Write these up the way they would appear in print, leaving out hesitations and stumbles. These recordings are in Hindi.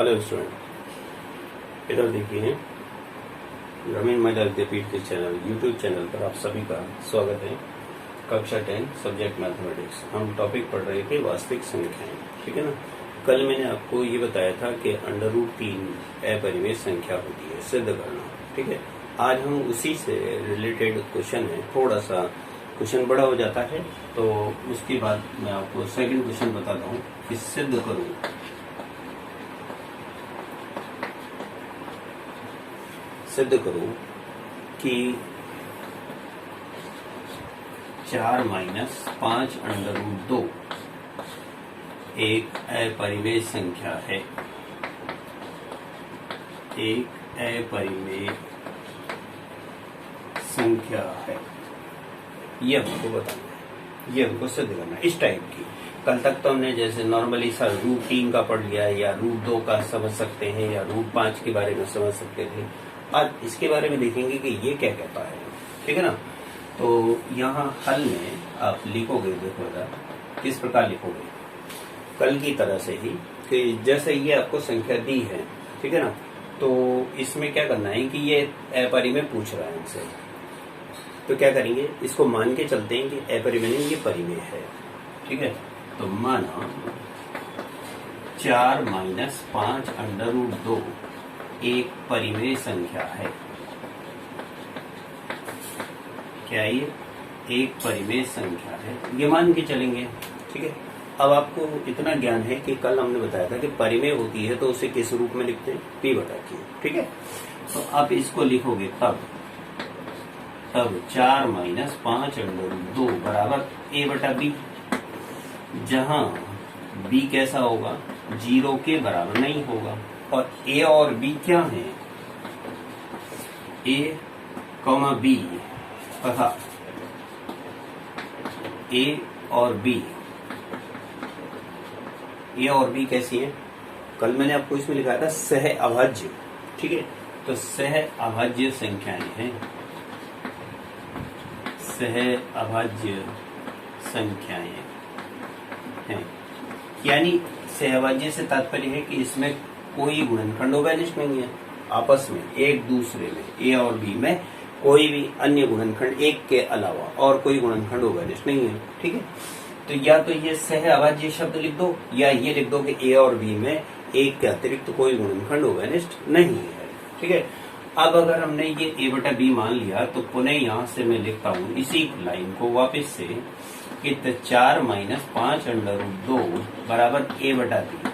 हेलो स्टूडेंट, इधर देखिए ग्रामीण महिला विद्यापीठ के चैनल यूट्यूब चैनल पर आप सभी का स्वागत है। कक्षा 10 सब्जेक्ट मैथमेटिक्स, हम टॉपिक पढ़ रहे थे वास्तविक संख्याएं। ठीक है ना। कल मैंने आपको ये बताया था कि √3 अपरिमेय संख्या होती है, सिद्ध करना। ठीक है। आज हम उसी से रिलेटेड क्वेश्चन है, थोड़ा सा क्वेश्चन बड़ा हो जाता है, तो उसके बाद मैं आपको सेकंड क्वेश्चन बताता हूँ कि सिद्ध करूँ कि 4 - 5√2 एक अपरिमेय संख्या है। एक अपरिमेय संख्या है, ये हमको बताना है, ये हमको सिद्ध करना है। इस टाइप की कल तक तो हमने जैसे नॉर्मली सा √3 का पढ़ लिया, या √2 का समझ सकते हैं, या √5 के बारे में समझ सकते थे। आज इसके बारे में देखेंगे कि ये क्या कहता है। ठीक है ना। तो यहाँ हल में आप लिखोगे, देखो किस प्रकार लिखोगे, कल की तरह से ही कि जैसे ये आपको संख्या दी है। ठीक है ना। तो इसमें क्या करना है कि ये अपरिमेय पूछ रहा है हमसे, तो क्या करेंगे, इसको मान के चलते हैं कि अपरिमेय ये परिमेय है। ठीक है। तो माना 4 - 5√2 एक परिमेय संख्या है। क्या ये एक परिमेय संख्या है, ये मान के चलेंगे। ठीक है। अब आपको इतना ज्ञान है कि कल हमने बताया था कि परिमेय होती है तो उसे किस रूप में लिखते हैं, p/q। ठीक है। तो आप इसको लिखोगे तब 4 - 5√2 बराबर a/b, जहां b कैसा होगा, 0 के बराबर नहीं होगा। और a और b क्या है, a, b तथा a और b कैसी है, कल मैंने आपको इसमें लिखा था सह अभाज्य। ठीक है। तो सह अभाज्य संख्याएं हैं, सह अभाज्य संख्याएं हैं। यानी सहअभाज्य से तात्पर्य है कि इसमें कोई गुणनखंड ओवैनिष्ट नहीं है, आपस में एक दूसरे में a और b में कोई भी अन्य गुणनखंड एक के अलावा और कोई गुणनखंड ओवैनिष्ट नहीं है। ठीक है। तो या तो ये सहअभाज्य शब्द लिख दो, या ये लिख दो कि a और b में एक के अतिरिक्त कोई गुणनखंड ओवैनिष्ट नहीं है। ठीक है। अब अगर हमने ये a/b मान लिया तो पुनः यहां से मैं लिखता हूं इसी लाइन को वापस से कि 4 - 5√2 बराबर a/b।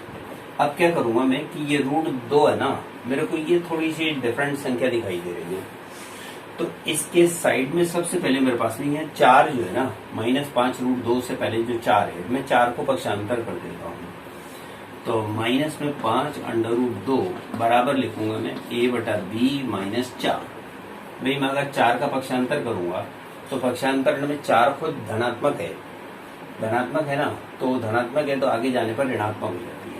अब क्या करूंगा मैं कि ये √2 है ना, मेरे को ये थोड़ी सी डिफरेंट संख्या दिखाई दे रही है, तो इसके साइड में सबसे पहले मेरे पास में है 4 जो है ना, -5√2 से पहले जो 4 है, मैं 4 को पक्षांतर कर देता हूँ। तो माइनस में 5√2 बराबर लिखूंगा मैं a/b - 4। भाई मैं अगर 4 का पक्षांतर करूंगा तो पक्षांतर में 4 खुद धनात्मक है, धनात्मक है ना, तो धनात्मक है तो आगे जाने पर ऋणात्मक हो जाती है।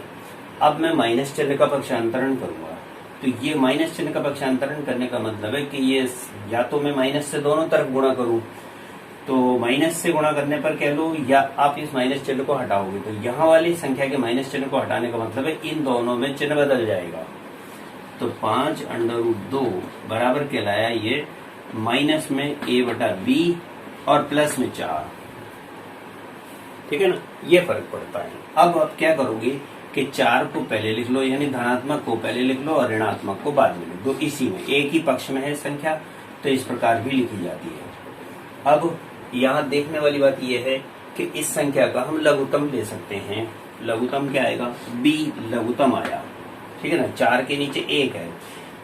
अब मैं माइनस चिन्ह का पक्षांतरण करूंगा, तो ये माइनस चिन्ह का पक्षांतरण करने का मतलब है कि ये या तो मैं माइनस से दोनों तरफ गुणा करूं, तो माइनस से गुणा करने पर कह लो, या आप इस माइनस चिन्ह को हटाओगे तो यहाँ वाली संख्या के माइनस चिन्ह को हटाने का मतलब है इन दोनों में चिन्ह बदल जाएगा। तो 5√2 बराबर कहलाया ये माइनस में a/b और प्लस में 4। ठीक है ना, ये फर्क पड़ता है। अब आप क्या करोगे कि 4 को पहले लिख लो, यानी धनात्मक को पहले लिख लो और ऋणात्मक को बाद में लिख दो। इसी में एक ही पक्ष में है संख्या, तो इस प्रकार भी लिखी जाती है। अब यहाँ देखने वाली बात यह है कि इस संख्या का हम लघुत्तम ले सकते हैं। लघुत्तम क्या आएगा, b लघुत्तम आया। ठीक है ना। 4 के नीचे 1 है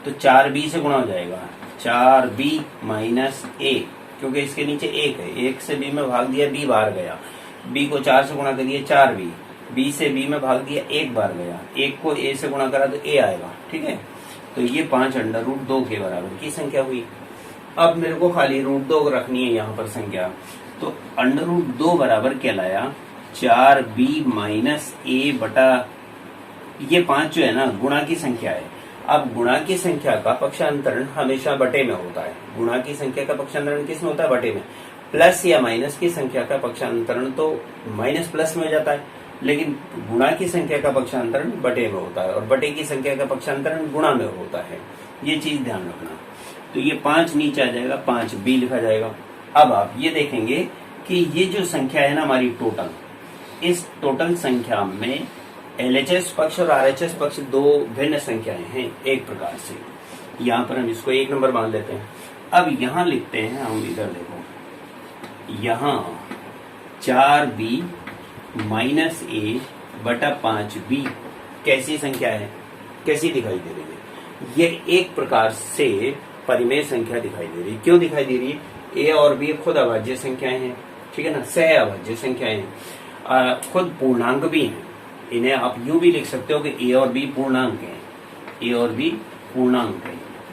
तो 4b से गुणा हो जाएगा, 4b - a, क्योंकि इसके नीचे 1 है, 1 से b में भाग दिया, b बाहर गया, b को 4 से गुणा कर दिया 4b, b से b में भाग दिया 1 बार गया, 1 को a से गुणा करा तो a आएगा। ठीक है। तो ये 5√2 के बराबर की संख्या हुई। अब मेरे को खाली √2 रखनी है यहाँ पर संख्या, तो √2 बराबर कहलाया 4b - a/, ये 5 जो है ना गुणा की संख्या है। अब गुणा की संख्या का पक्षांतरण हमेशा बटे में होता है। गुणा की संख्या का पक्षांतरण किस में होता है, बटे में। प्लस या माइनस की संख्या का पक्षांतरण तो माइनस प्लस में हो जाता है, लेकिन गुणा की संख्या का पक्षांतरण बटे में होता है और बटे की संख्या का पक्षांतरण गुणा में होता है। ये चीज ध्यान रखना। तो ये 5 नीचे आ जाएगा, 5b लिखा जाएगा। अब आप ये देखेंगे कि ये जो संख्या है ना हमारी टोटल, इस टोटल संख्या में LHS पक्ष और RHS पक्ष दो भिन्न संख्याएं हैं एक प्रकार से। यहाँ पर हम इसको 1 नंबर मान लेते हैं। अब यहाँ लिखते हैं हम, इधर देखो, यहाँ 4b माइनस a बटा 5b कैसी संख्या है, कैसी दिखाई दे रही है? ये एक प्रकार से परिमेय संख्या दिखाई दे रही है। क्यों दिखाई दे रही है? a और b खुद अभाज्य संख्याएं हैं, ठीक है ना, सह अभाज्य संख्याएं हैं, खुद पूर्णांक भी हैं। इन्हें आप यूं भी लिख सकते हो कि a और b पूर्णांक हैं, a और b पूर्णांक है।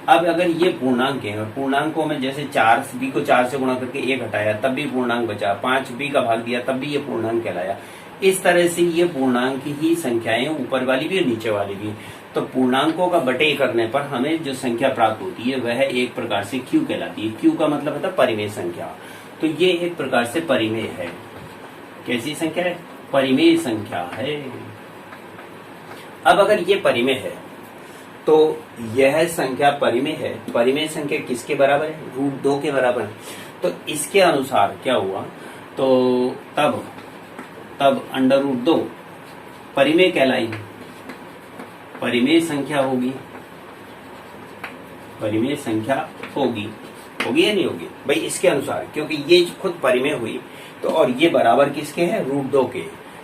अब अगर ये पूर्णांक है और पूर्णांकों में जैसे 4b को 4 से गुणा करके 1 हटाया तब भी पूर्णांक बचा, 5b का भाग दिया तब भी ये पूर्णांक कहलाया। इस तरह से ये पूर्णांक ही संख्याएं, ऊपर वाली भी और नीचे वाली भी। तो पूर्णांकों का बटे करने पर हमें जो संख्या प्राप्त होती है वह एक प्रकार से q कहलाती है। q का मतलब होता है परिमेय संख्या। तो ये एक प्रकार से परिमेय है। कैसी संख्या है? परिमेय संख्या है। अब अगर ये परिमेय है तो यह संख्या परिमेय है। परिमेय संख्या किसके बराबर है? √2 के बराबर है। तो इसके अनुसार क्या हुआ, तो तब √2 परिमेय कहलाएगी, परिमेय संख्या होगी, परिमेय संख्या होगी या नहीं होगी भाई? इसके अनुसार, क्योंकि ये खुद परिमेय हुई तो, और ये बराबर किसके है? √2 के।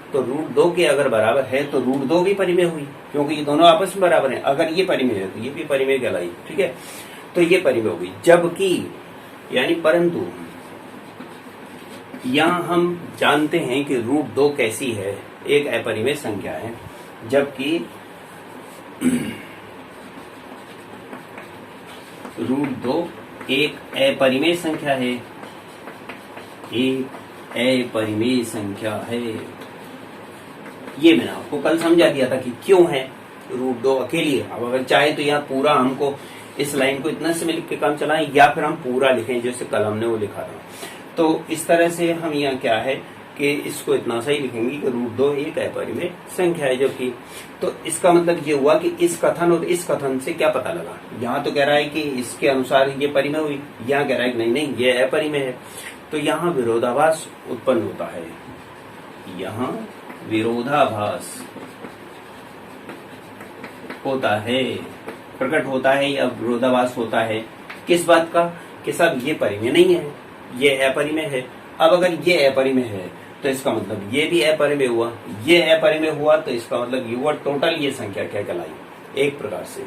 तो √2 के अगर बराबर है तो √2 भी परिमेय हुई, क्योंकि ये दोनों आपस में बराबर हैं। अगर ये परिमेय है तो ये भी परिमेय कहलाई, ठीक है। तो ये परिमेय होगी। जबकि यानी परंतु यहाँ हम जानते हैं कि √2 कैसी है, एक अपरिमेय संख्या है, जबकि √2 एक अपरिमेय संख्या है, एक अपरिमेय संख्या है। ये मैंने आपको कल समझा दिया था कि क्यों है √2 अकेली है। अब अगर चाहे तो यहाँ पूरा हमको इस लाइन को इतना से में लिख के काम चलाएं, या फिर हम पूरा लिखें जैसे कल हमने वो लिखा था। तो इस तरह से हम यहाँ क्या है कि इसको इतना सा ही लिखेंगे कि √2 एक अपरिमेय संख्या है। जबकि तो इसका मतलब ये हुआ कि इस कथन और इस कथन से क्या पता लगा, यहाँ तो कह रहा है कि इसके अनुसार ये परिमेय हुई, यहाँ कह रहा है कि नहीं ये अपरिमेय है। तो यहाँ विरोधाभास उत्पन्न होता है, यहाँ विरोधाभास होता है, प्रकट होता है या विरोधाभास होता है। किस बात का? कि सब ये परिमेय नहीं है, ये अपरिमेय है। अब अगर ये अपरिमेय है तो इसका मतलब ये भी अपरिमेय हुआ, ये अपरिमेय हुआ तो इसका मतलब ये हुआ टोटल ये संख्या क्या कहलाई? एक प्रकार से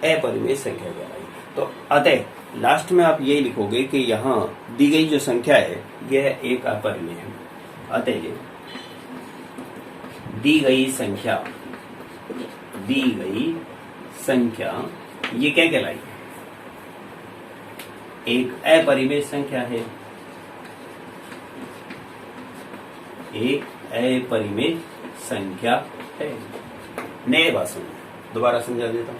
अपरिमेय संख्या कहलाई। तो अतः लास्ट में आप यही लिखोगे कि यहाँ दी गई जो संख्या है यह एक अपरिमेय है। अतः दी गई संख्या ये क्या कहलाई? एक अपरिमेय संख्या है, एक अपरिमेय संख्या है। नए भाषण में दोबारा समझा देता हूं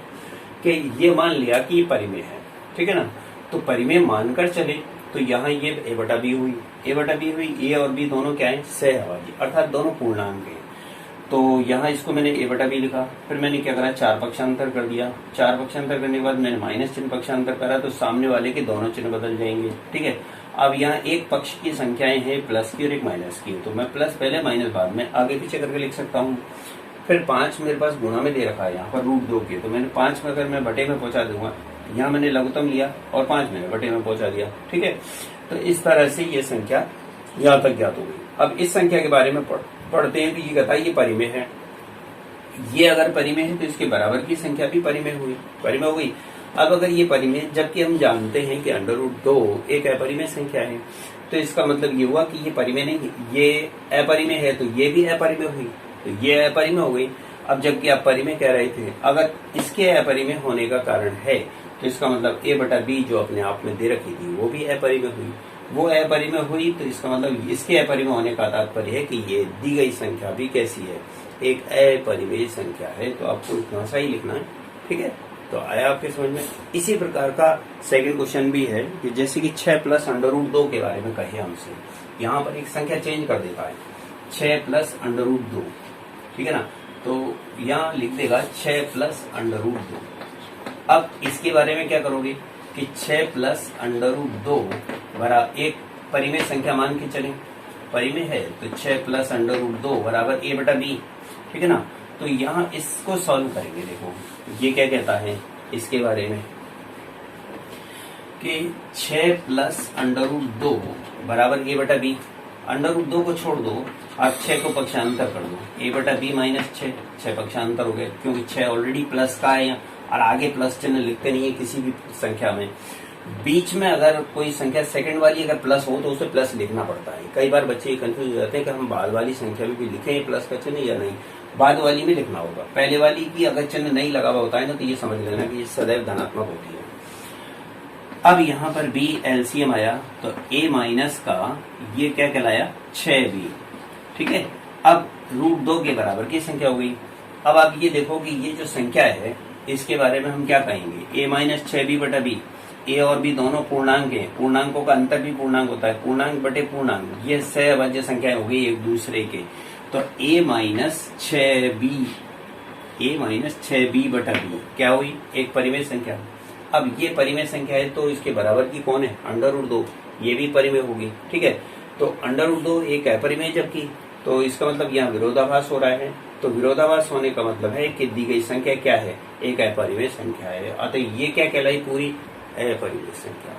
कि ये मान लिया कि ये परिमेय है, ठीक है ना। तो परिमेय मानकर चले तो यहाँ ये a/b हुई, a और b दोनों क्या है? सहअभाज्य, अर्थात दोनों पूर्णांक है। तो यहाँ इसको मैंने a/b लिखा, फिर मैंने क्या करा? 4 पक्षांतर कर दिया। 4 पक्षांतर करने के बाद मैंने माइनस चिन्ह पक्षांतर करा, तो सामने वाले के दोनों चिन्ह बदल जाएंगे, ठीक है। अब यहाँ एक पक्ष की संख्याएं हैं प्लस की और एक माइनस की, तो मैं प्लस पहले माइनस बाद में आगे पीछे करके लिख सकता हूँ। फिर 5 मेरे पास गुणा में दे रखा है यहाँ पर √2 के, तो मैंने 5 में अगर मैं बटे में पहुंचा दूंगा, यहाँ मैंने लघुत्तम लिया और 5 मैंने बटे में पहुंचा दिया, ठीक है। तो इस तरह से ये संख्या यहाँ तक ज्ञात हो गई। अब इस संख्या के बारे में पढ़ते हैं कि ये कहता है ये परिमेय है। ये अगर परिमेय है तो इसके बराबर की संख्या भी परिमेय हो गई। अब अगर ये परिमेय, जबकि हम जानते हैं कि √2 एक अपरिमेय संख्या है, तो इसका मतलब ये हुआ कि ये परिमेय नहीं, ये अपरिमेय है, तो ये भी अपरिमेय हुई, तो ये अपरिमेय हो गई। अब जबकि आप परिमेय कह रहे थे, अगर इसके अपरिमेय होने का कारण है तो इसका मतलब a/b जो अपने आप में दे रखी थी वो भी अपरिमेय हुई, वो अपरिमेय हुई। तो इसका मतलब इसके अपरिमेय होने का तात्पर्य है कि ये दी गई संख्या भी कैसी है? एक अपरिमेय संख्या है। तो आपको इतना सा ही लिखना है, ठीक है। तो आया आपके समझ में? इसी प्रकार का सेकंड क्वेश्चन भी है कि जैसे कि 6 + √2 के बारे में कहे हमसे, यहाँ पर एक संख्या चेंज कर देता है, 6 + √2, ठीक है ना। तो यहाँ लिख देगा 6 प्लस √2। अब इसके बारे में क्या करोगे कि 6 प्लस √2 बराबर एक परिमेय संख्या मान के चलें, परिमेय है तो 6 प्लस √2 बराबर a बटा b, ठीक है ना। तो यहाँ इसको सॉल्व करेंगे। देखो ये क्या कहता है इसके बारे में कि 6 प्लस √2 बराबर a बटा b। √2 को छोड़ दो, आप 6 को पक्षांतर कर दो, a बटा b माइनस 6 पक्षांतर हो गए, क्योंकि 6 ऑलरेडी प्लस का है यहाँ, और आगे प्लस चिन्ह लिखते नहीं है किसी भी संख्या में। बीच में अगर कोई संख्या सेकंड वाली अगर प्लस हो तो उसे प्लस लिखना पड़ता है। कई बार बच्चे कंफ्यूज हो जाते हैं कि हम बाद वाली संख्या में भी लिखें प्लस का चिन्ह या नहीं, बाद वाली में लिखना होगा। पहले वाली की अगर चिन्ह नहीं लगा हुआ होता है ना तो ये समझ लेना कि ये सदैव धनात्मक होती है। अब यहाँ पर b एलसीएम आया तो a माइनस का ये क्या कहलाया 6b, ठीक है। अब √2 के बराबर की संख्या हो गई। अब आप ये देखो कि ये जो संख्या है इसके बारे में हम क्या कहेंगे, a माइनस 6b बटा b। a और b दोनों पूर्णांक हैं, पूर्णांकों का अंतर भी पूर्णांक होता है, पूर्णांक बटे पूर्णांक, ये सहअभाज्य संख्याएं हो गई एक दूसरे के। तो a माइनस 6b बटा b क्या हुई, एक परिमेय संख्या। अब ये परिमेय संख्या है तो इसके बराबर की कौन है, √2, ये भी परिमेय होगी, ठीक है। तो √2 एक अपरिमेय जबकि, तो इसका मतलब यहाँ विरोधाभास हो रहा है। तो विरोधाभास होने का मतलब है कि दी गई संख्या क्या है, एक अपरिमेय संख्या है। अतः ये क्या कहलाई, पूरी अपरिमेय संख्या।